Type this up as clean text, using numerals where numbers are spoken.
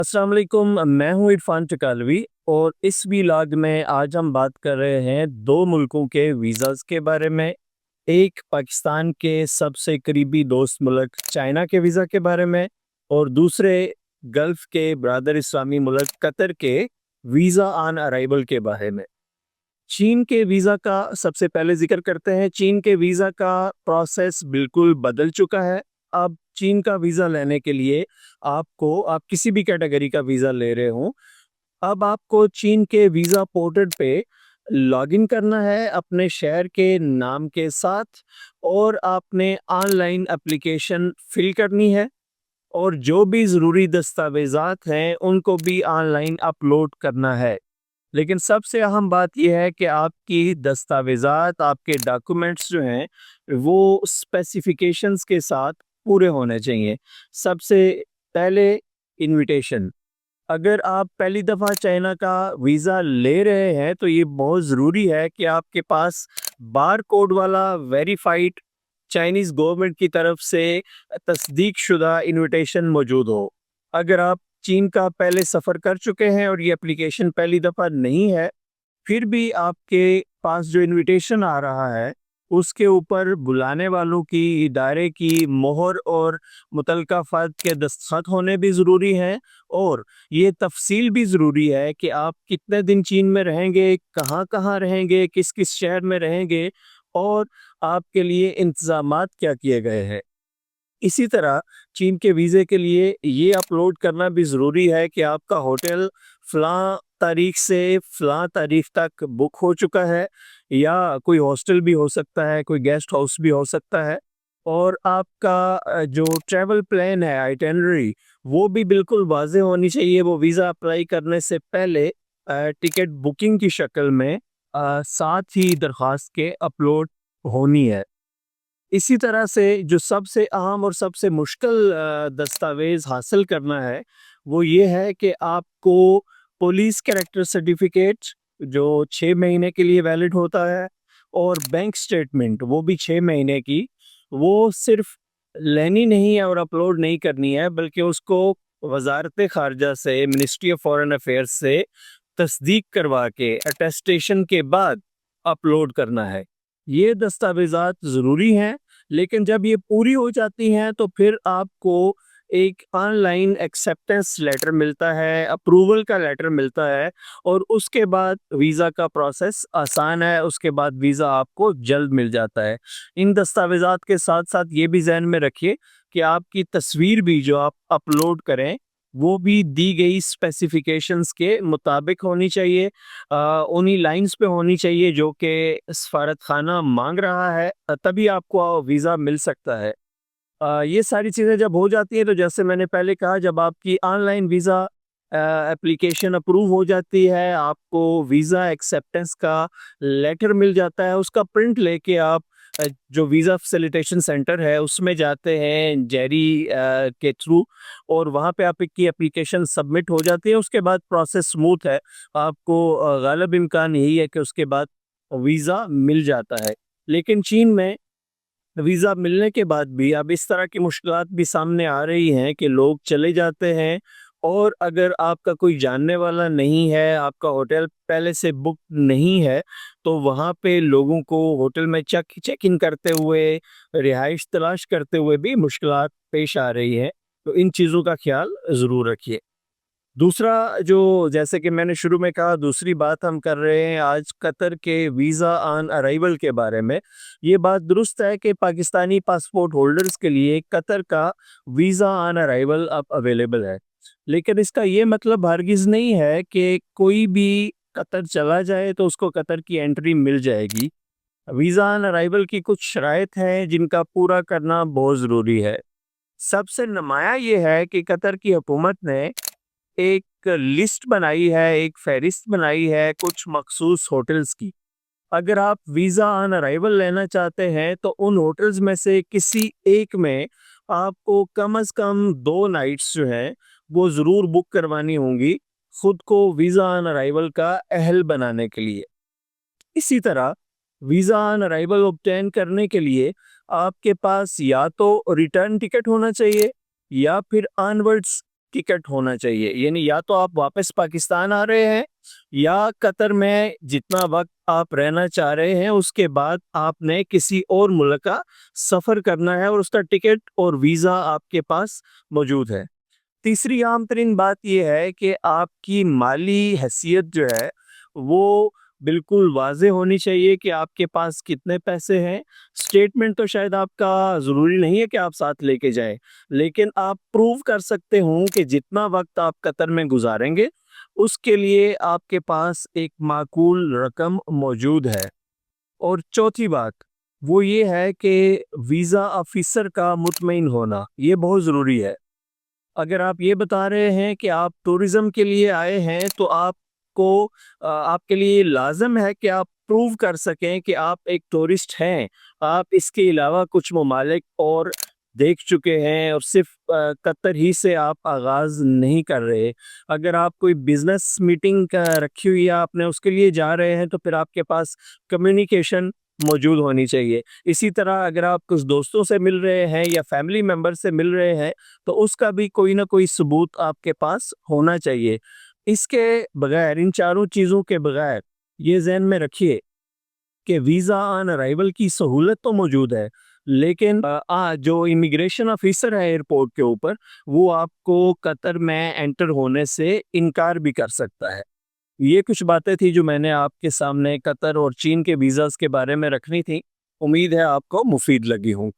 अस्सलाम वालेकुम, मैं हूँ इरफान टकालवी और इस व्लॉग में आज हम बात कर रहे हैं दो मुल्कों के वीज़ाज़ के बारे में। एक पाकिस्तान के सबसे करीबी दोस्त मुल्क चाइना के वीज़ा के बारे में और दूसरे गल्फ़ के ब्रादर इस्लामी मुल्क कतर के वीज़ा ऑन अराइवल के बारे में। चीन के वीज़ा का सबसे पहले ज़िक्र करते हैं। चीन के वीज़ा का प्रोसेस बिल्कुल बदल चुका है। अब चीन का वीज़ा लेने के लिए आप किसी भी कैटेगरी का वीज़ा ले रहे हो, अब आपको चीन के वीज़ा पोर्टल पे लॉगिन करना है अपने शहर के नाम के साथ और आपने ऑनलाइन एप्लीकेशन फिल करनी है और जो भी ज़रूरी दस्तावेज़ात हैं उनको भी ऑनलाइन अपलोड करना है। लेकिन सबसे अहम बात यह है कि आपकी दस्तावेज़ात, आपके डॉक्यूमेंट्स जो हैं, वो स्पेसिफ़िकेशंस के साथ पूरे होने चाहिए। सबसे पहले इन्विटेशन, अगर आप पहली दफ़ा चाइना का वीज़ा ले रहे हैं, तो ये बहुत ज़रूरी है कि आपके पास बारकोड वाला वेरिफ़ाइड चाइनीज़ गवर्नमेंट की तरफ से तस्दीक शुदा इन्विटेशन मौजूद हो। अगर आप चीन का पहले सफ़र कर चुके हैं और ये एप्लीकेशन पहली दफ़ा नहीं है, फिर भी आपके पास जो इनविटेशन आ रहा है, उसके ऊपर बुलाने वालों की, इदारे की मोहर और मुतल्लिका फ़र्द के दस्तखत होने भी ज़रूरी हैं और ये तफ़सील भी ज़रूरी है कि आप कितने दिन चीन में रहेंगे, कहाँ-कहाँ रहेंगे, किस-किस शहर में रहेंगे और आपके लिए इंतज़ामात क्या किए गए हैं। इसी तरह चीन के वीज़े के लिए ये अपलोड करना भी ज़रूरी है कि आपका होटल फ़लाँ तारीख से फ़लाँ तारीख तक बुक हो चुका है या कोई हॉस्टल भी हो सकता है, कोई गेस्ट हाउस भी हो सकता है और आपका जो ट्रैवल प्लान है, आइटिनरी, वो भी बिल्कुल वाज़ेह होनी चाहिए। वो वीज़ा अप्लाई करने से पहले टिकट बुकिंग की शक्ल में साथ ही दरख्वास्त के अपलोड होनी है। इसी तरह से जो सबसे अहम और सबसे मुश्किल दस्तावेज़ हासिल करना है, वो ये है कि आपको पुलिस कैरेक्टर सर्टिफ़िकेट जो 6 महीने के लिए वैलिड होता है और बैंक स्टेटमेंट वो भी 6 महीने की, वो सिर्फ़ लेनी नहीं है और अपलोड नहीं करनी है, बल्कि उसको वज़ारत-ए-ख़ारिजा से, मिनिस्ट्री ऑफ फ़ॉरेन अफ़ेयर्स से तस्दीक करवा के अटेस्टेशन के बाद अपलोड करना है। ये दस्तावेज़ात ज़रूरी हैं, लेकिन जब ये पूरी हो जाती हैं तो फिर आपको एक ऑनलाइन एक्सेप्टेंस लेटर मिलता है, अप्रूवल का लेटर मिलता है और उसके बाद वीज़ा का प्रोसेस आसान है, उसके बाद वीज़ा आपको जल्द मिल जाता है। इन दस्तावेज़ात के साथ-साथ ये भी ज़हन में रखिए कि आपकी तस्वीर भी जो आप अपलोड करें, वो भी दी गई स्पेसिफ़िकेशंस के मुताबिक होनी चाहिए, उन्हीं लाइन्स पे होनी चाहिए जो कि सफारत खाना मांग रहा है, तभी आपको वीज़ा मिल सकता है। ये सारी चीज़ें जब हो जाती हैं तो जैसे मैंने पहले कहा, जब आपकी ऑनलाइन वीज़ा एप्लीकेशन अप्रूव हो जाती है, आपको वीज़ा एक्सेप्टेंस का लेटर मिल जाता है, उसका प्रिंट लेके आप जो वीज़ा फैसिलिटेशन सेंटर है उसमें जाते हैं जेरी के थ्रू और वहाँ पे आपकी एप्लीकेशन सबमिट हो जाती है। उसके बाद प्रोसेस स्मूथ है, आपको गालिब इम्कान यही है कि उसके बाद वीज़ा मिल जाता है। लेकिन चीन में वीज़ा मिलने के बाद भी अब इस तरह की मुश्किलात भी सामने आ रही हैं कि लोग चले जाते हैं और अगर आपका कोई जानने वाला नहीं है, आपका होटल पहले से बुक नहीं है, तो वहाँ पे लोगों को होटल में चेक इन करते हुए, रिहाइश तलाश करते हुए भी मुश्किलात पेश आ रही हैं। तो इन चीज़ों का ख़्याल ज़रूर रखिए। दूसरा, जो जैसे कि मैंने शुरू में कहा, दूसरी बात हम कर रहे हैं आज कतर के वीज़ा ऑन अराइवल के बारे में। ये बात दुरुस्त है कि पाकिस्तानी पासपोर्ट होल्डर्स के लिए कतर का वीज़ा ऑन अराइवल अब अवेलेबल है। लेकिन इसका ये मतलब हरगिज़ नहीं है कि कोई भी कतर चला जाए तो उसको कतर की एंट्री मिल जाएगी। वीज़ा ऑन अराइवल की कुछ शराइत हैं जिनका पूरा करना बहुत ज़रूरी है। सबसे नुमायाँ ये है कि कतर की हुकूमत ने एक लिस्ट बनाई है, एक फ़हरिस्त बनाई है कुछ मखसूस होटल्स की। अगर आप वीज़ा ऑन अराइवल लेना चाहते हैं, तो उन होटल्स में से किसी एक में आपको कम से कम 2 नाइट्स जो हैं, वो ज़रूर बुक करवानी होंगी, खुद को वीज़ा ऑन अराइवल का अहल बनाने के लिए। इसी तरह वीज़ा ऑन अराइवल ऑब्टेन करने के लिए आपके पास या तो रिटर्न टिकट होना चाहिए या फिर ऑनवर्ड्स टिकट होना चाहिए। यानी या तो आप वापस पाकिस्तान आ रहे हैं या कतर में जितना वक्त आप रहना चाह रहे हैं उसके बाद आपने किसी और मुल्क का सफ़र करना है और उसका टिकट और वीज़ा आपके पास मौजूद है। तीसरी आम तरीन बात ये है कि आपकी माली हैसियत जो है वो बिल्कुल वाज़े होनी चाहिए कि आपके पास कितने पैसे हैं। स्टेटमेंट तो शायद आपका ज़रूरी नहीं है कि आप साथ लेके जाएं, लेकिन आप प्रूव कर सकते हो कि जितना वक्त आप कतर में गुजारेंगे उसके लिए आपके पास एक माकूल रकम मौजूद है। और चौथी बात वो ये है कि वीज़ा ऑफिसर का मुतमईन होना ये बहुत ज़रूरी है। अगर आप ये बता रहे हैं कि आप टूरिज्म के लिए आए हैं तो आपके लिए लाजम है कि आप प्रूव कर सकें कि आप एक टूरिस्ट हैं। आप इसके अलावा कुछ ममालिक और देख चुके हैं और सिर्फ कतर ही से आप आगाज़ नहीं कर रहे। अगर आप कोई बिजनेस मीटिंग रखी हुई है आपने उसके लिए जा रहे हैं तो फिर आपके पास कम्युनिकेशन मौजूद होनी चाहिए। इसी तरह अगर आप कुछ दोस्तों से मिल रहे हैं या फैमिली मेम्बर से मिल रहे हैं तो उसका भी कोई ना कोई सबूत आपके पास होना चाहिए। इसके बगैर, इन चारों चीज़ों के बगैर ये ज़हन में रखिए कि वीज़ा ऑन अराइवल की सहूलत तो मौजूद है, लेकिन जो इमिग्रेशन ऑफिसर है एयरपोर्ट के ऊपर वो आपको कतर में एंटर होने से इनकार भी कर सकता है। ये कुछ बातें थी जो मैंने आपके सामने कतर और चीन के वीज़ास के बारे में रखनी थी। उम्मीद है आपको मुफीद लगी हों।